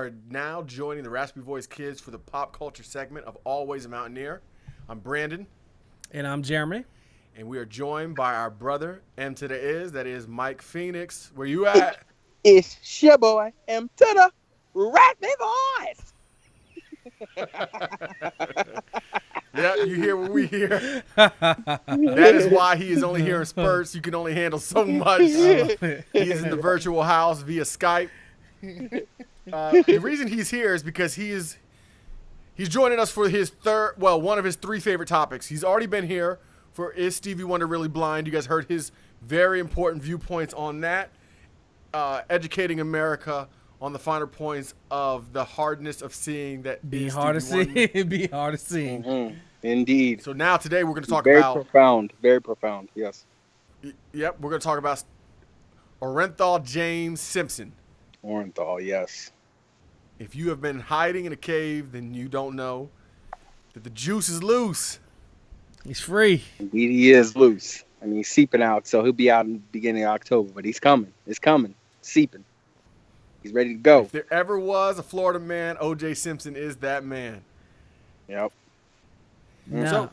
are now joining the Raspy Voice Kids for the pop culture segment of Always a Mountaineer. I'm Brandon. And I'm Jeremy. And we are joined by our brother, M to the is, that is Mike Phoenix. Where you at? It's your boy, M to the Raspy Voice. Yeah, you hear what we hear. That is why he is only here in spurts. You can only handle so much. He is in the virtual house via Skype. The reason he's here is because he's joining us for his one of his three favorite topics. He's already been here for Is Stevie Wonder Really Blind? You guys heard his very important viewpoints on that, educating America on the finer points of the hardness of seeing that. Be hard to see. Be hard to see. Mm-hmm. Indeed. So now today we're going to talk very about very profound. Yes. Yep, we're going to talk about Orenthal James Simpson. Orenthal, yes. If you have been hiding in a cave, then you don't know that the juice is loose. He's free. Indeed, he is loose. I mean, he's seeping out, so he'll be out in the beginning of October. But he's coming. It's coming. Seeping. He's ready to go. If there ever was a Florida man, OJ Simpson is that man. Yep. No. So,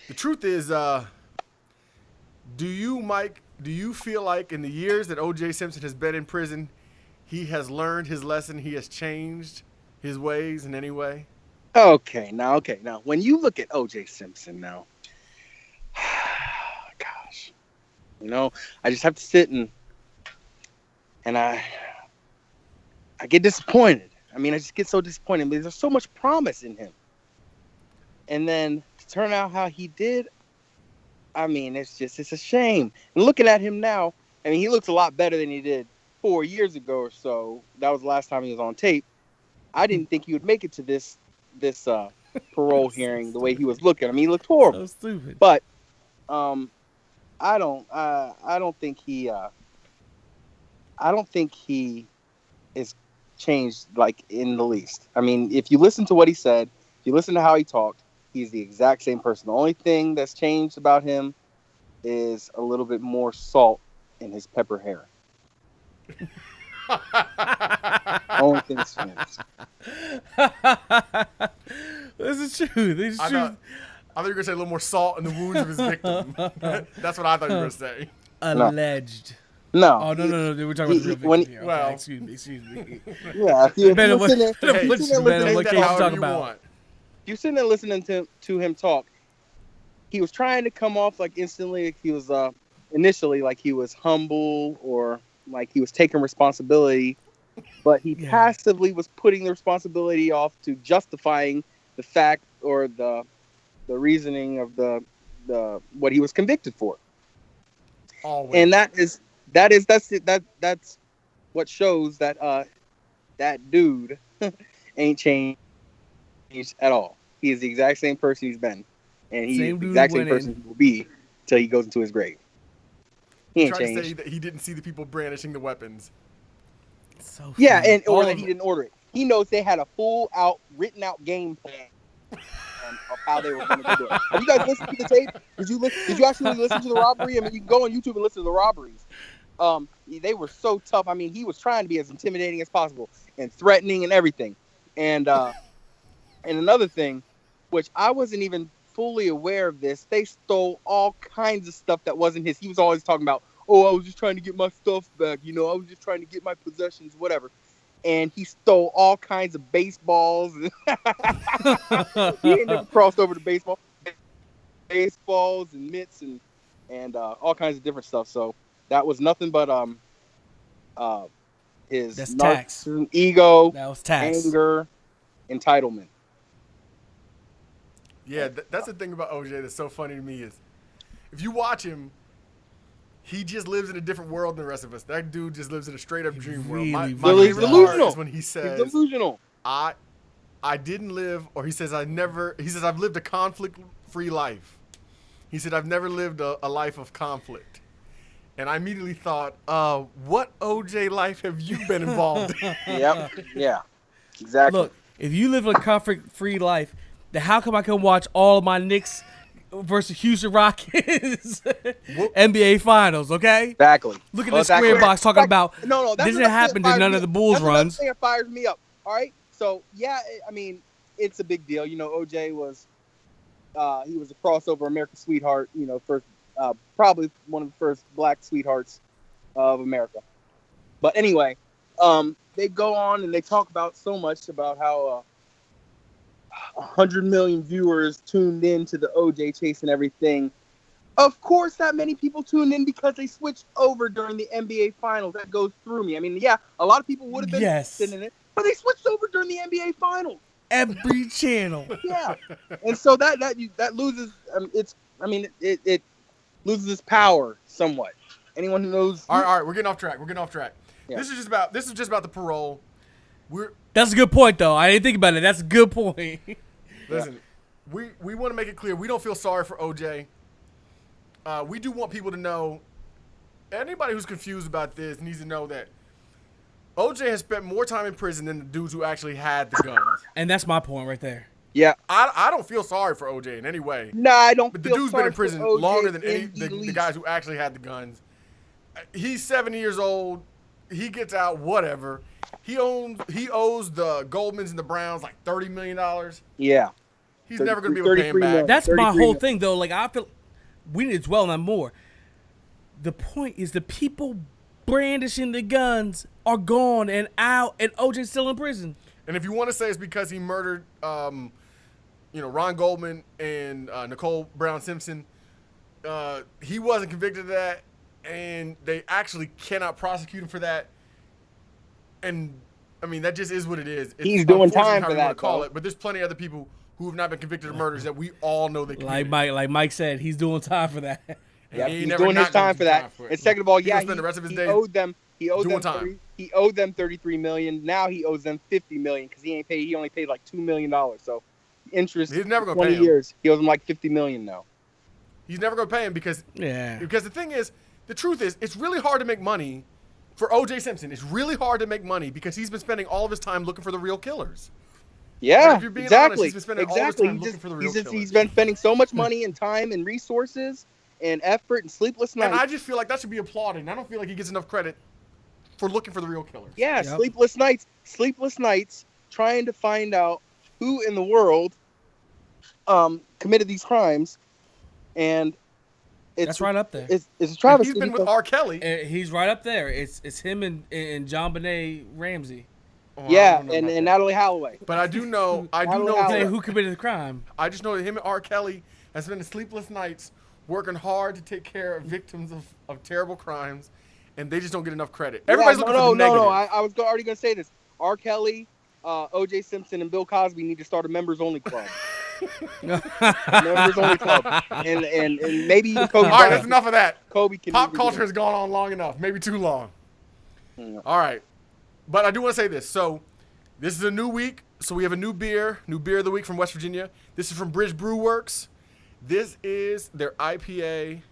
the truth is, do you feel like in the years that OJ Simpson has been in prison, he has learned his lesson, he has changed his ways in any way? Okay. Now, when you look at OJ Simpson now, gosh, I just have to sit and I get disappointed. I mean, I just get so disappointed because there's so much promise in him. And then to turn out how he did, I mean, it's a shame. And looking at him now, I mean, he looks a lot better than he did 4 years ago or so. That was the last time he was on tape. I didn't think he would make it to this parole hearing the way he was looking. I mean, he looked horrible. So stupid. But I don't think he is changed like in the least. I mean, if you listen to what he said, if you listen to how he talked, he's the exact same person. The only thing that's changed about him is a little bit more salt in his pepper hair. Only thing that's changed. This is true. This is true. I thought you were going to say a little more salt in the wounds of his victim. That's what I thought you were going to say. Alleged. No. Oh, no. We're talking about the real victim here. Well, okay, excuse me. Yeah. If you're sitting there listening to him talk, he was trying to come off like instantly like he was initially like he was humble or like he was taking responsibility, but he passively was putting the responsibility off to justifying the fact or the reasoning of the what he was convicted for. Always. And that's what shows that that dude ain't changed at all. He is the exact same person he's been, and he's the exact same person he will be till he goes into his grave. He ain't changed. To say that he didn't see the people brandishing the weapons. So yeah, or that he didn't order it. He knows they had a full out, written out game plan of how they were going to do it. Have you guys listened to the tape? Did you actually listen to the robbery? I mean, you can go on YouTube and listen to the robberies. They were so tough. I mean, he was trying to be as intimidating as possible and threatening and everything. And another thing, which I wasn't even fully aware of this, they stole all kinds of stuff that wasn't his. He was always talking about, I was just trying to get my stuff back. I was just trying to get my possessions, whatever. And he stole all kinds of baseballs. He ain't never crossed over to baseballs and mitts and all kinds of different stuff. So that was nothing but his narcissism, ego, anger, entitlement. Yeah, that's the thing about OJ that's so funny to me is if you watch him, he just lives in a different world than the rest of us. That dude just lives in a straight up dream world. My favorite part is when he says, he's delusional. I didn't live, or he says I've lived a conflict-free life. He said, I've never lived a life of conflict. And I immediately thought, what OJ life have you been involved in? Yep. Yeah. Exactly. Look, if you live a conflict-free life, then how come I can watch all of my Knicks versus Houston Rockets NBA Finals. Okay. Exactly. Look at the square box talking about. No, this didn't happen to none of the Bulls runs. That's that fires me up. All right. So yeah, I mean, it's a big deal. You know, OJ was he was a crossover American sweetheart. You know, first probably one of the first black sweethearts of America. But anyway, they go on and they talk about so much about how 100 million viewers tuned in to the OJ chase and everything. Of course, that many people tuned in because they switched over during the NBA Finals. That goes through me. I mean, yeah, a lot of people would have been interested in it, but they switched over during the NBA Finals. Every channel. Yeah, and so that loses. It loses its power somewhat. Anyone who knows. All right, we're getting off track. Yeah. This is just about the parole. That's a good point, though. I didn't think about it. That's a good point. Listen, we want to make it clear we don't feel sorry for OJ. We do want people to know. Anybody who's confused about this needs to know that OJ has spent more time in prison than the dudes who actually had the guns. And that's my point right there. Yeah, I don't feel sorry for OJ in any way. Nah, I don't. But the dude's been in prison longer than the guys who actually had the guns. He's 70 years old. He gets out, whatever. He owes the Goldmans and the Browns like $30 million. Yeah. He's never going to be able to pay him back. That's my whole thing, though. Like, I feel we need to dwell on that more. The point is the people brandishing the guns are gone and out, and OJ's still in prison. And if you want to say it's because he murdered, Ron Goldman and Nicole Brown Simpson, he wasn't convicted of that, and they actually cannot prosecute him for that. And I mean, that just is what it is. He's doing time for that. Call it, but there's plenty of other people who have not been convicted of murders that we all know they committed. Like Mike said, he's doing time for that. Yeah, he's doing his time for that. And second of all, yeah, spend the rest of his days owed them. He owed doing them. time. He owed them $33 million. Now he owes them $50 million because he ain't paid. He only paid like $2 million. So interest. He's never going to 20 pay him. years. He owes them like $50 million now. He's never going to pay him because the thing is, the truth is, it's really hard to make money. For OJ Simpson, it's really hard to make money because he's been spending all of his time looking for the real killers. Yeah, if you're being honest, he's been spending all his time looking for the real killers. He's been spending so much money and time and resources and effort and sleepless nights. And I just feel like that should be applauded. And I don't feel like he gets enough credit for looking for the real killers. Yeah, yep. Sleepless nights trying to find out who in the world committed these crimes. And that's right up there. It's a travesty. He's been with R. Kelly. He's right up there. It's him and John Benet Ramsey. Oh, yeah, and Natalie Holloway. But I do know who committed the crime. I just know that him and R. Kelly has spent sleepless nights working hard to take care of victims of terrible crimes, and they just don't get enough credit. Everybody's looking for the negative. No. I was already going to say this. R. Kelly, OJ Simpson, and Bill Cosby need to start a members-only club. Members only club, and maybe even Kobe. All right, that's enough of that. Kobe can. Pop culture has gone on long enough, maybe too long. Yeah. All right, but I do want to say this. So, this is a new week. So we have a new beer of the week from West Virginia. This is from Bridge Brew Works. This is their IPA,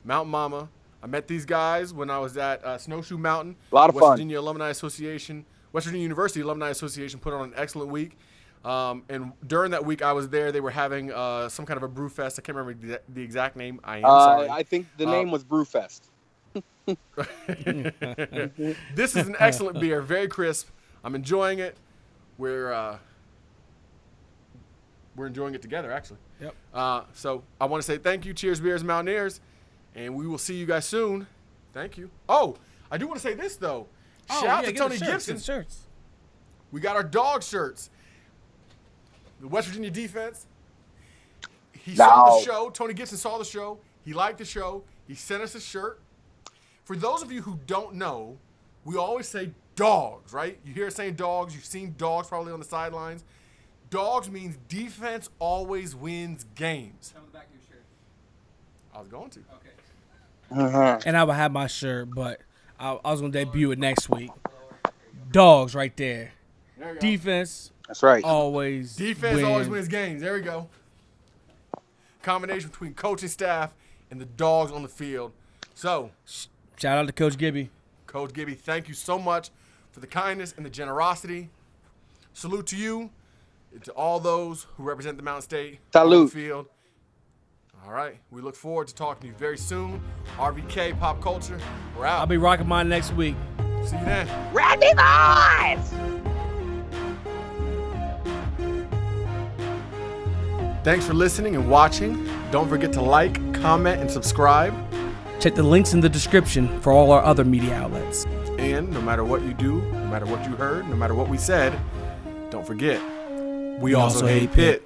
Mountain Mama. I met these guys when I was at Snowshoe Mountain. A lot of West fun. Virginia Alumni Association, West Virginia University Alumni Association put on an excellent week. And during that week I was there, they were having some kind of a brew fest. I can't remember the exact name. I am sorry. I think the name was Brewfest. This is an excellent beer, very crisp. I'm enjoying it. We're enjoying it together, actually. Yep. So I want to say thank you, Cheers Beers Mountaineers, and we will see you guys soon. Thank you. Oh, I do want to say this though. Shout out to Tony Gibson. Shirts. We got our dog shirts. The West Virginia defense. He saw the show. Tony Gibson saw the show. He liked the show. He sent us a shirt. For those of you who don't know, we always say dogs, right? You hear us saying dogs. You've seen dogs probably on the sidelines. Dogs means defense always wins games. Tell me back your shirt. I was going to. Okay. And I would have my shirt, but I was going to debut it next week. Dogs right there. There you go. Defense. That's right. Always wins games. There we go. Combination between coaching staff and the dogs on the field. So, shout out to Coach Gibby. Coach Gibby, thank you so much for the kindness and the generosity. Salute to you, and to all those who represent the Mountain State Salute. on the field. All right. We look forward to talking to you very soon. RVK Pop Culture. We're out. I'll be rocking mine next week. See you then. Raspy Boys! Thanks for listening and watching. Don't forget to like, comment, and subscribe. Check the links in the description for all our other media outlets. And no matter what you do, no matter what you heard, no matter what we said, don't forget, we also hate Pitt.